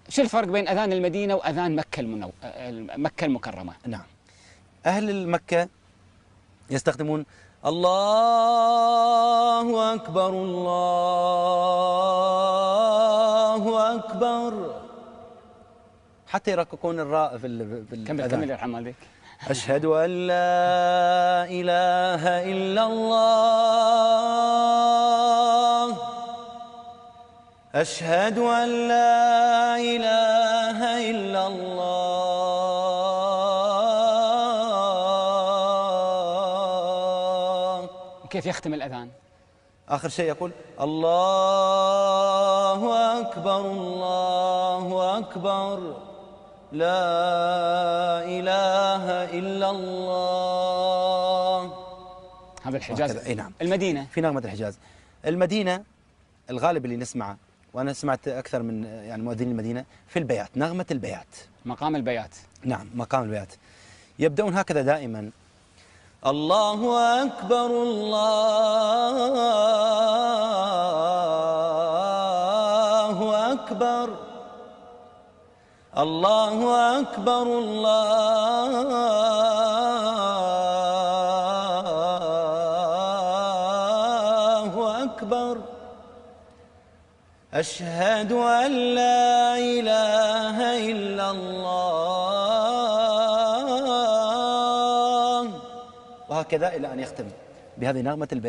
شو الفرق بين أذان المدينة وأذان مكة المكرمة؟ نعم، أهل مكة يستخدمون الله أكبر الله أكبر، حتى يرققون الراء في كمل الأذان. يرحم والديك. أشهد أن لا إله إلا الله، أشهد أن لا إله إلا الله. كيف يختم الأذان؟ آخر شيء يقول الله أكبر الله أكبر لا إله إلا الله. هذا الحجاز. أي نعم. المدينة في نغمة الحجاز. المدينة الغالب اللي نسمعه، وأنا سمعت أكثر من مؤذنين المدينة، في البيات، نغمة البيات، مقام البيات. نعم، مقام البيات. يبدأون هكذا دائما: الله أكبر الله أكبر الله أكبر الله أكبر، أشهد أن لا إله إلا الله. وهكذا إلى أن يختم بهذه نغمة البيان.